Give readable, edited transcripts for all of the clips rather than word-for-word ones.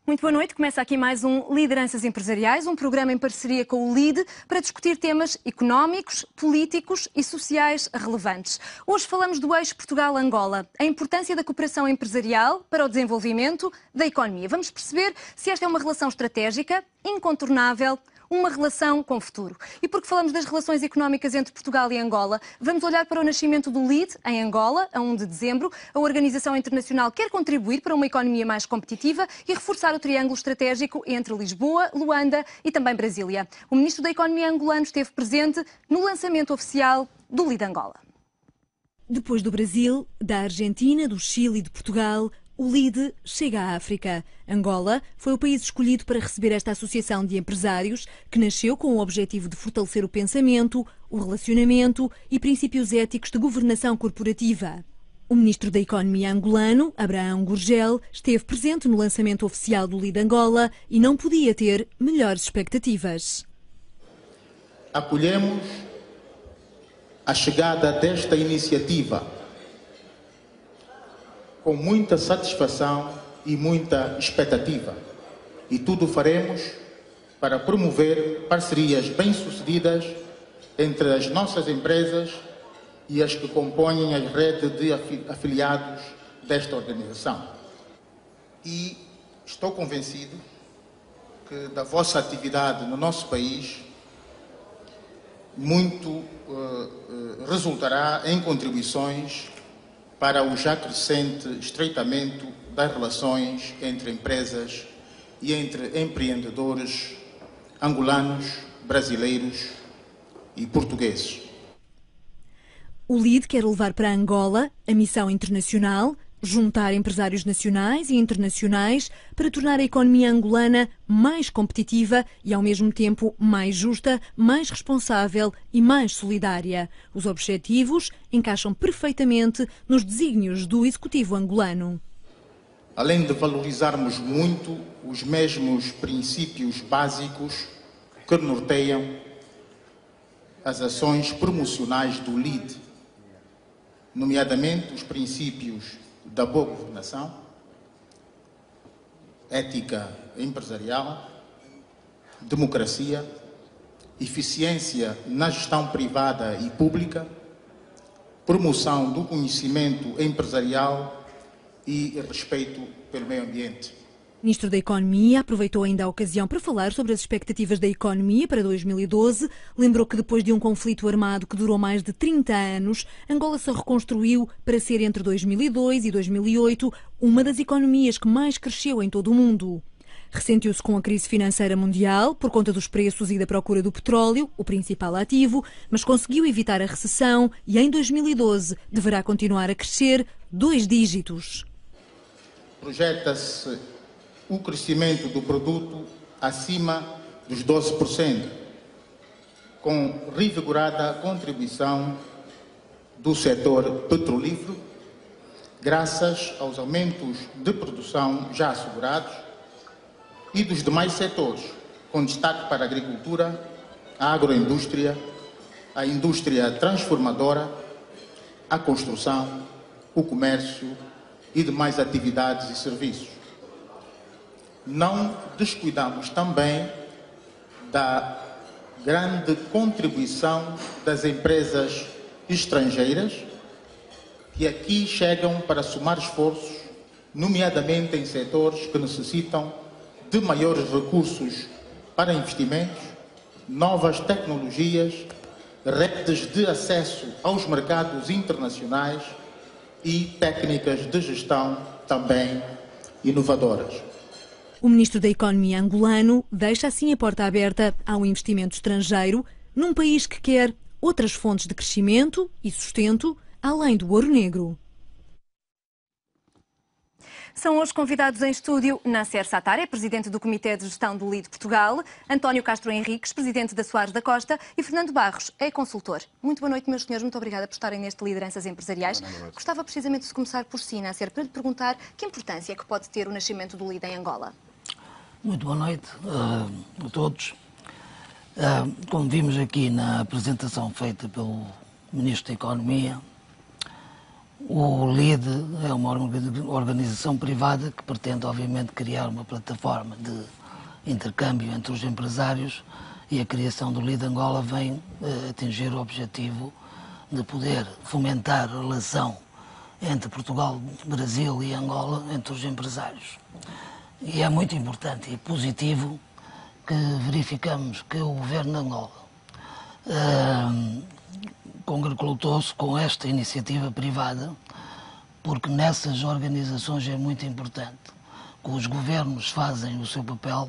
Muito boa noite. Começa aqui mais um Lideranças Empresariais, um programa em parceria com o LIDE para discutir temas económicos, políticos e sociais relevantes. Hoje falamos do eixo Portugal-Angola, a importância da cooperação empresarial para o desenvolvimento da economia. Vamos perceber se esta é uma relação estratégica, incontornável, uma relação com o futuro. E porque falamos das relações económicas entre Portugal e Angola, vamos olhar para o nascimento do LIDE em Angola, a 1 de dezembro. A organização internacional quer contribuir para uma economia mais competitiva e reforçar o triângulo estratégico entre Lisboa, Luanda e também Brasília. O ministro da Economia angolano esteve presente no lançamento oficial do LIDE Angola. Depois do Brasil, da Argentina, do Chile e de Portugal, o LIDE chega à África. Angola foi o país escolhido para receber esta associação de empresários que nasceu com o objetivo de fortalecer o pensamento, o relacionamento e princípios éticos de governação corporativa. O ministro da Economia angolano, Abraão Gurgel, esteve presente no lançamento oficial do LIDE Angola e não podia ter melhores expectativas. Acolhemos a chegada desta iniciativa com muita satisfação e muita expectativa. E tudo faremos para promover parcerias bem-sucedidas entre as nossas empresas e as que compõem a rede de afiliados desta organização. E estou convencido que da vossa atividade no nosso país muito resultará em contribuições para o já crescente estreitamento das relações entre empresas e entre empreendedores angolanos, brasileiros e portugueses. O LIDE quer levar para Angola a missão internacional, juntar empresários nacionais e internacionais para tornar a economia angolana mais competitiva e, ao mesmo tempo, mais justa, mais responsável e mais solidária. Os objetivos encaixam perfeitamente nos desígnios do Executivo angolano. Além de valorizarmos muito os mesmos princípios básicos que norteiam as ações promocionais do LIDE, nomeadamente os princípios da boa governação, ética empresarial, democracia, eficiência na gestão privada e pública, promoção do conhecimento empresarial e respeito pelo meio ambiente. O ministro da Economia aproveitou ainda a ocasião para falar sobre as expectativas da economia para 2012. Lembrou que depois de um conflito armado que durou mais de 30 anos, Angola se reconstruiu para ser entre 2002 e 2008 uma das economias que mais cresceu em todo o mundo. Ressentiu-se com a crise financeira mundial por conta dos preços e da procura do petróleo, o principal ativo, mas conseguiu evitar a recessão e em 2012 deverá continuar a crescer 2 dígitos. Projeta-se o crescimento do produto acima dos 12%, com revigorada contribuição do setor petrolífero, graças aos aumentos de produção já assegurados, e dos demais setores, com destaque para a agricultura, a agroindústria, a indústria transformadora, a construção, o comércio e demais atividades e serviços. Não descuidamos também da grande contribuição das empresas estrangeiras que aqui chegam para somar esforços, nomeadamente em setores que necessitam de maiores recursos para investimentos, novas tecnologias, redes de acesso aos mercados internacionais e técnicas de gestão também inovadoras. O ministro da Economia angolano deixa assim a porta aberta ao investimento estrangeiro num país que quer outras fontes de crescimento e sustento além do ouro negro. São hoje convidados em estúdio Nasser Sattar, presidente do Comitê de Gestão do LIDE Portugal, António Castro Henriques, presidente da Soares da Costa, e Fernando Barros, é consultor. Muito boa noite, meus senhores. Muito obrigada por estarem neste Lideranças Empresariais. Gostava precisamente de começar por si, Nasser, para lhe perguntar que importância é que pode ter o nascimento do LIDE em Angola. Muito boa noite a todos. Como vimos aqui na apresentação feita pelo Ministro da Economia, O LIDE é uma organização privada que pretende, obviamente, criar uma plataforma de intercâmbio entre os empresários, e a criação do LIDE Angola vem atingir o objetivo de poder fomentar a relação entre Portugal, Brasil e Angola entre os empresários. E é muito importante e positivo que verificamos que o governo de Angola congratuloutou-se com esta iniciativa privada, porque nessas organizações é muito importante que os governos fazem o seu papel,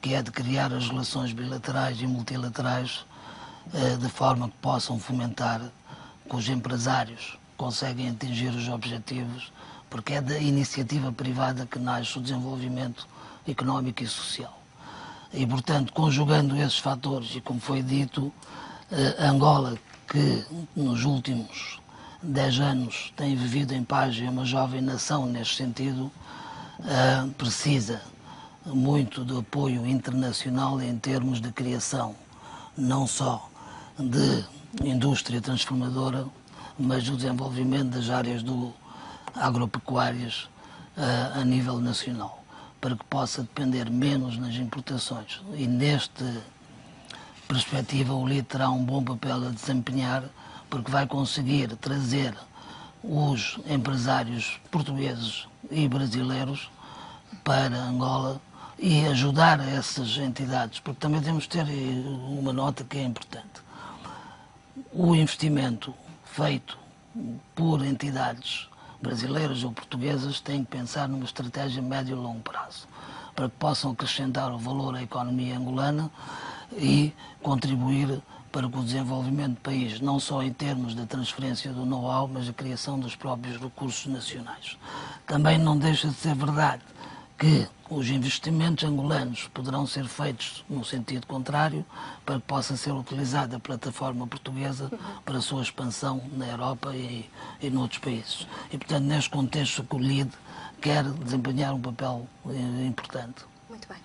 que é de criar as relações bilaterais e multilaterais de forma que possam fomentar que os empresários conseguem atingir os objetivos, porque é da iniciativa privada que nasce o desenvolvimento económico e social. E, portanto, conjugando esses fatores, e como foi dito, Angola, que nos últimos 10 anos tem vivido em paz e é uma jovem nação neste sentido, precisa muito de apoio internacional em termos de criação, não só de indústria transformadora, mas do desenvolvimento das áreas agropecuárias a nível nacional, para que possa depender menos nas importações. E nesta perspectiva o LIDE terá um bom papel a desempenhar, porque vai conseguir trazer os empresários portugueses e brasileiros para Angola e ajudar essas entidades, porque também temos de ter uma nota que é importante. O investimento feito por entidades brasileiras ou portuguesas tem que pensar numa estratégia médio e longo prazo, para que possam acrescentar o valor à economia angolana e contribuir para o desenvolvimento do país, não só em termos da transferência do know-how, mas a criação dos próprios recursos nacionais. Também não deixa de ser verdade que os investimentos angolanos poderão ser feitos no sentido contrário, para que possa ser utilizada a plataforma portuguesa para a sua expansão na Europa e noutros países. E, portanto, neste contexto, o LIDE quer desempenhar um papel importante. Muito bem.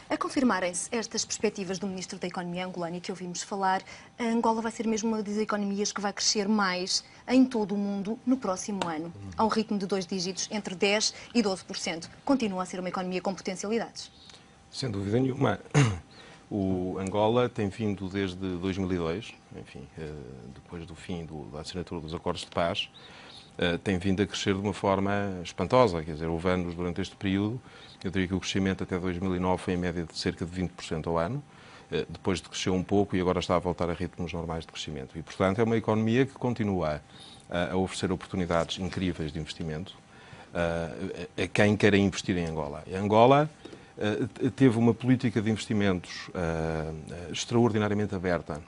A confirmarem-se estas perspectivas do Ministro da Economia angolano e que ouvimos falar, a Angola vai ser mesmo uma das economias que vai crescer mais em todo o mundo no próximo ano, a um ritmo de 2 dígitos, entre 10% e 12%. Continua a ser uma economia com potencialidades. Sem dúvida nenhuma. O Angola tem vindo desde 2002, enfim, depois do fim da assinatura dos acordos de paz, tem vindo a crescer de uma forma espantosa. Quer dizer, houve anos durante este período, eu diria que o crescimento até 2009 foi em média de cerca de 20% ao ano, depois de crescer um pouco e agora está a voltar a ritmos normais de crescimento. E, portanto, é uma economia que continua a oferecer oportunidades incríveis de investimento a quem queira investir em Angola. A Angola teve uma política de investimentos extraordinariamente aberta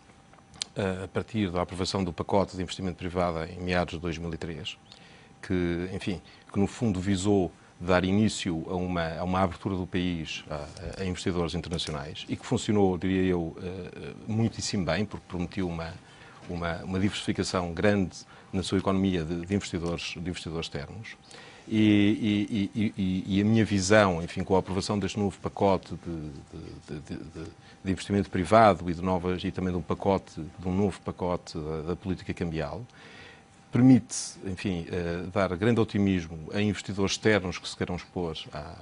a partir da aprovação do pacote de investimento privado em meados de 2003, que, enfim, que no fundo visou dar início a uma abertura do país a investidores internacionais e que funcionou, diria eu, muitíssimo bem, porque prometiu uma diversificação grande na sua economia de investidores externos. E a minha visão, enfim, com a aprovação deste novo pacote de investimento privado e também de um novo pacote da política cambial, permite, enfim, dar grande otimismo a investidores externos que se queiram expor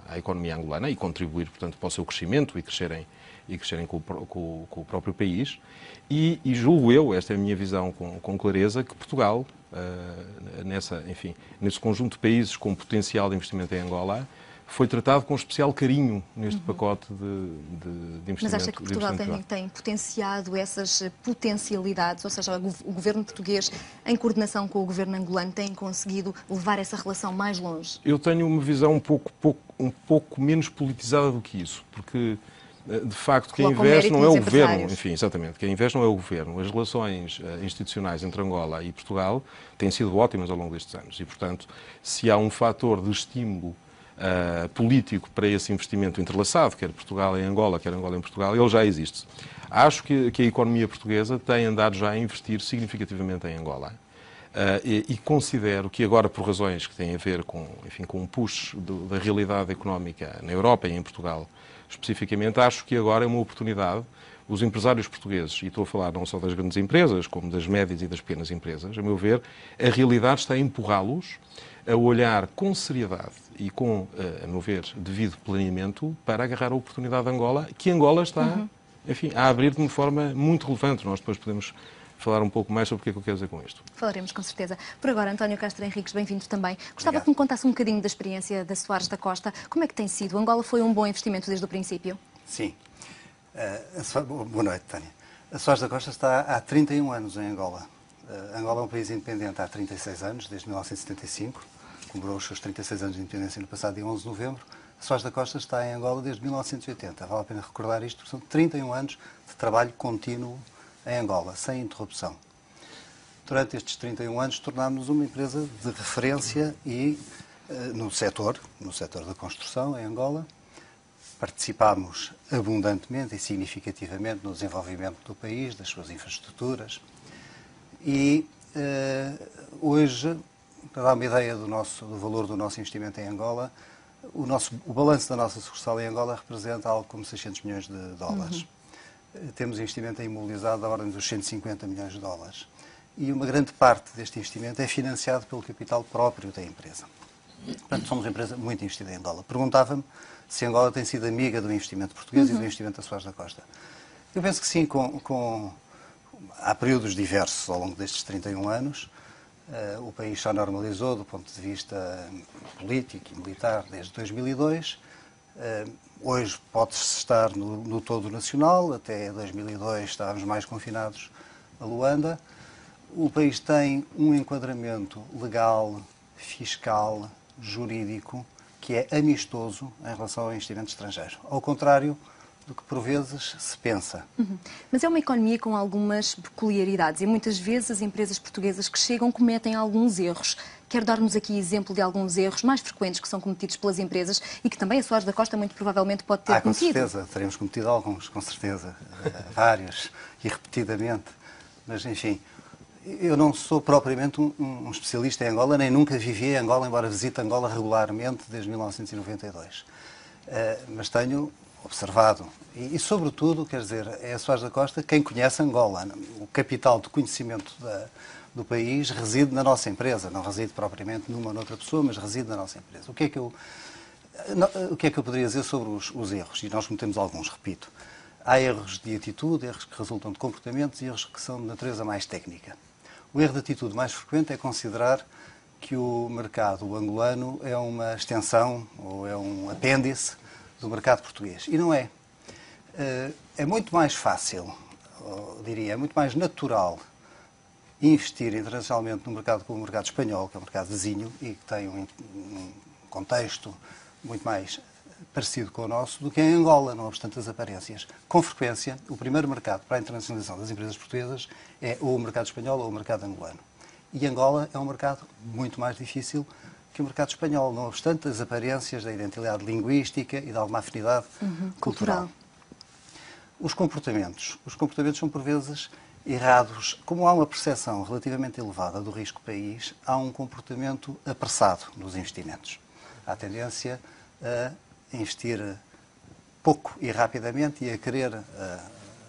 à economia angolana e contribuir, portanto, para o seu crescimento e crescerem com o próprio país. E julgo eu, esta é a minha visão com clareza, que Portugal, nesse conjunto de países com potencial de investimento em Angola, foi tratado com especial carinho neste pacote de investimento. Mas acha que Portugal tem potenciado essas potencialidades? Ou seja, o governo português, em coordenação com o governo angolano, tem conseguido levar essa relação mais longe? Eu tenho uma visão um pouco menos politizada do que isso, porque, de facto, quem investe não é o governo. Enfim, exatamente, quem investe não é o governo. As relações institucionais entre Angola e Portugal têm sido ótimas ao longo destes anos e, portanto, se há um fator de estímulo político para esse investimento entrelaçado, quer Portugal em Angola, quer Angola em Portugal, ele já existe. Acho que a economia portuguesa tem andado já a investir significativamente em Angola. E considero que agora, por razões que têm a ver com, enfim, com um push da realidade económica na Europa e em Portugal, especificamente, acho que agora é uma oportunidade. Os empresários portugueses, e estou a falar não só das grandes empresas, como das médias e das pequenas empresas, a meu ver, a realidade está a empurrá-los a olhar com seriedade e com, a meu ver, devido planeamento para agarrar a oportunidade de Angola, que Angola está, enfim, a abrir de uma forma muito relevante. Nós depois podemos falar um pouco mais sobre o que é que eu quero dizer com isto. Falaremos, com certeza. Por agora, António Castro Henriques, bem-vindo também. Gostava que me contasse um bocadinho da experiência da Soares da Costa. Como é que tem sido? Angola foi um bom investimento desde o princípio? Sim. Boa noite, Tânia. A Soares da Costa está há 31 anos em Angola. Angola é um país independente há 36 anos, desde 1975. Comemorou os seus 36 anos de independência no passado dia 11 de novembro. A Soares da Costa está em Angola desde 1980. Vale a pena recordar isto, porque são 31 anos de trabalho contínuo em Angola, sem interrupção. Durante estes 31 anos tornámos-nos uma empresa de referência e no setor da construção em Angola. Participámos abundantemente e significativamente no desenvolvimento do país, das suas infraestruturas. E hoje, para dar uma ideia do valor do nosso investimento em Angola, o balanço da nossa sucursal em Angola representa algo como 600 milhões de dólares. Temos investimento imobilizado da ordem dos 150 milhões de dólares. E uma grande parte deste investimento é financiado pelo capital próprio da empresa. Portanto, somos uma empresa muito investida em Angola. Perguntava-me se Angola tem sido amiga do investimento português e do investimento da Soares da Costa. Eu penso que sim, há períodos diversos ao longo destes 31 anos. O país só normalizou do ponto de vista político e militar desde 2002. Hoje pode-se estar no todo nacional. Até 2002 estávamos mais confinados a Luanda. O país tem um enquadramento legal, fiscal, jurídico, que é amistoso em relação ao investimento estrangeiro. Ao contrário do que, por vezes, se pensa. Mas é uma economia com algumas peculiaridades e muitas vezes as empresas portuguesas que chegam cometem alguns erros. Quer dar-nos aqui exemplo de alguns erros mais frequentes que são cometidos pelas empresas e que também a Soares da Costa muito provavelmente pode ter cometido? Com certeza. Teremos cometido alguns, com certeza. Vários e repetidamente. Mas, enfim, eu não sou propriamente um especialista em Angola, nem nunca vivi em Angola, embora visite Angola regularmente desde 1992. Mas tenho observado. E, sobretudo, quer dizer, é a Soares da Costa quem conhece Angola. O capital de conhecimento do país reside na nossa empresa. Não reside propriamente numa ou noutra pessoa, mas reside na nossa empresa. O que é que eu poderia dizer sobre os erros? E nós cometemos alguns, repito. Há erros de atitude, erros que resultam de comportamentos e erros que são de natureza mais técnica. O erro de atitude mais frequente é considerar que o mercado angolano é uma extensão ou é um apêndice do mercado português. E não é. É muito mais fácil, diria, é muito mais natural investir internacionalmente num mercado como o mercado espanhol, que é um mercado vizinho e que tem um contexto muito mais parecido com o nosso, do que em Angola, não obstante as aparências. Com frequência, o primeiro mercado para a internacionalização das empresas portuguesas é ou o mercado espanhol ou o mercado angolano. E Angola é um mercado muito mais difícil que o mercado espanhol, não obstante as aparências da identidade linguística e de alguma afinidade cultural. Os comportamentos são por vezes errados. Como há uma percepção relativamente elevada do risco país, há um comportamento apressado nos investimentos. Há tendência a investir pouco e rapidamente e a querer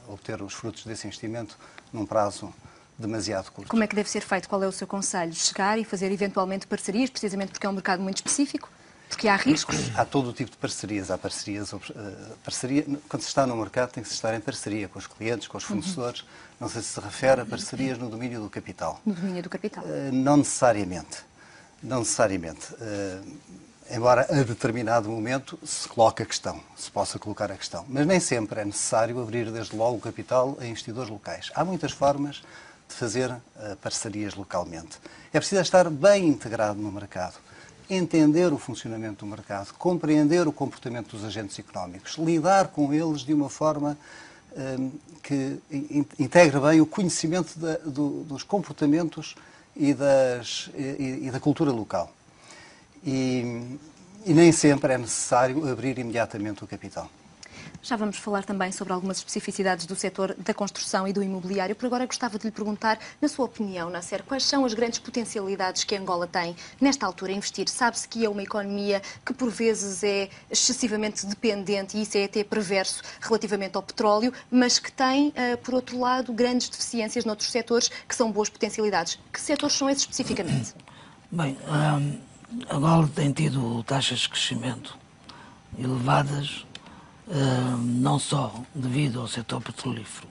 obter os frutos desse investimento num prazo demasiado curto. Como é que deve ser feito? Qual é o seu conselho? Chegar e fazer eventualmente parcerias, precisamente porque é um mercado muito específico? Porque há riscos? Há todo o tipo de parcerias. Há parcerias. Quando se está no mercado, tem que se estar em parceria com os clientes, com os fornecedores. Não sei se se refere a parcerias no domínio do capital. No domínio do capital? Não necessariamente. Não necessariamente. Embora a determinado momento se coloque a questão, se possa colocar a questão. Mas nem sempre é necessário abrir desde logo o capital a investidores locais. Há muitas formas de fazer parcerias localmente. É preciso estar bem integrado no mercado, entender o funcionamento do mercado, compreender o comportamento dos agentes económicos, lidar com eles de uma forma que integre bem o conhecimento dos comportamentos e da cultura local. E nem sempre é necessário abrir imediatamente o capital. Já vamos falar também sobre algumas especificidades do setor da construção e do imobiliário. Por agora, gostava de lhe perguntar, na sua opinião, Nasser, quais são as grandes potencialidades que Angola tem nesta altura a investir? Sabe-se que é uma economia que, por vezes, é excessivamente dependente, e isso é até perverso relativamente ao petróleo, mas que tem, por outro lado, grandes deficiências noutros setores que são boas potencialidades. Que setores são esses especificamente? Bem, Angola tem tido taxas de crescimento elevadas, não só devido ao setor petrolífero.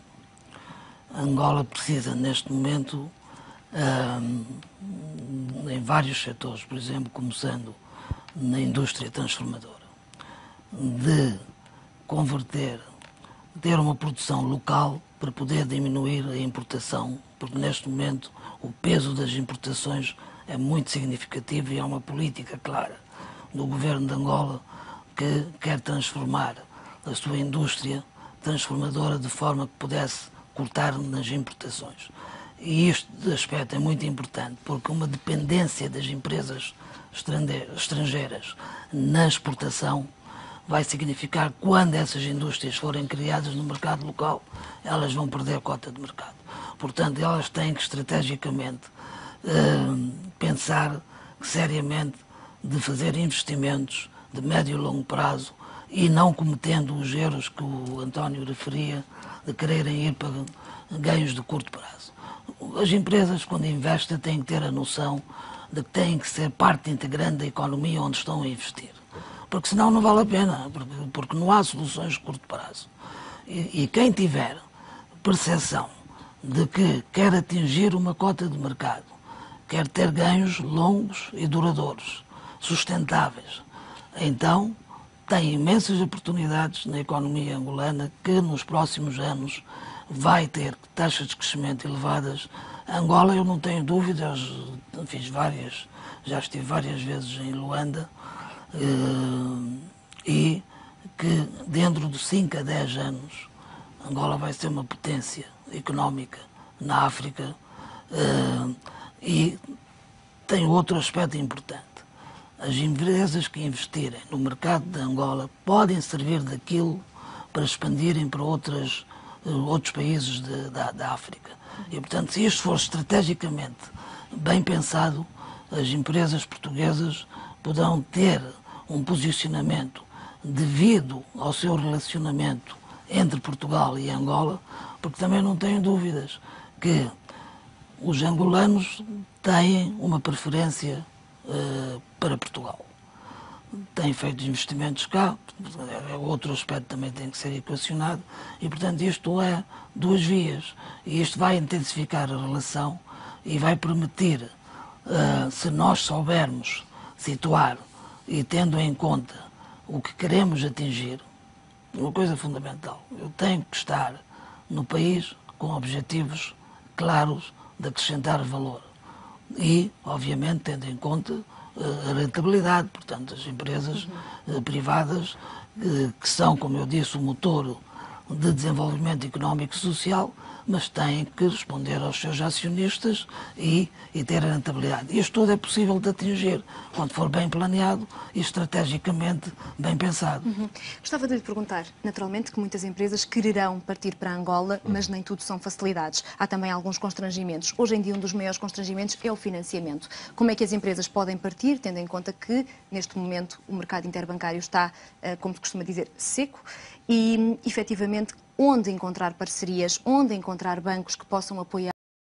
Angola precisa, neste momento, em vários setores, por exemplo, começando na indústria transformadora, de converter, ter uma produção local para poder diminuir a importação, porque neste momento o peso das importações é muito significativo e há uma política clara do governo de Angola que quer transformar a sua indústria transformadora de forma que pudesse cortar nas importações. E este aspecto é muito importante, porque uma dependência das empresas estrangeiras na exportação vai significar que quando essas indústrias forem criadas no mercado local, elas vão perder a cota de mercado. Portanto, elas têm que estrategicamente pensar seriamente de fazer investimentos de médio e longo prazo e não cometendo os erros que o António referia de quererem ir para ganhos de curto prazo. As empresas, quando investem, têm que ter a noção de que têm que ser parte integrante da economia onde estão a investir. Porque senão não vale a pena, porque não há soluções de curto prazo. E quem tiver percepção de que quer atingir uma cota de mercado, quer ter ganhos longos e duradouros, sustentáveis, então tem imensas oportunidades na economia angolana que nos próximos anos vai ter taxas de crescimento elevadas. Angola, eu não tenho dúvidas, já estive várias vezes em Luanda, e que dentro de 5 a 10 anos Angola vai ser uma potência económica na África. E tem outro aspecto importante. As empresas que investirem no mercado de Angola podem servir daquilo para expandirem para outros países da África. E, portanto, se isto for estrategicamente bem pensado, as empresas portuguesas poderão ter um posicionamento devido ao seu relacionamento entre Portugal e Angola, porque também não tenho dúvidas que os angolanos têm uma preferência para Portugal. Têm feito investimentos cá, outro aspecto também tem que ser equacionado, e portanto isto é duas vias, e isto vai intensificar a relação e vai permitir, se nós soubermos situar e tendo em conta o que queremos atingir, uma coisa fundamental, eu tenho que estar no país com objetivos claros de acrescentar valor e, obviamente, tendo em conta a rentabilidade, portanto, as empresas privadas que são, como eu disse, o motor de desenvolvimento económico e social, mas têm que responder aos seus acionistas e ter a rentabilidade. Isto tudo é possível de atingir quando for bem planeado e estrategicamente bem pensado. Gostava de lhe perguntar, naturalmente, que muitas empresas quererão partir para Angola, mas nem tudo são facilidades. Há também alguns constrangimentos. Hoje em dia, um dos maiores constrangimentos é o financiamento. Como é que as empresas podem partir, tendo em conta que, neste momento, o mercado interbancário está, como se costuma dizer, seco e, efetivamente, onde encontrar parcerias, onde encontrar bancos que possam apoiar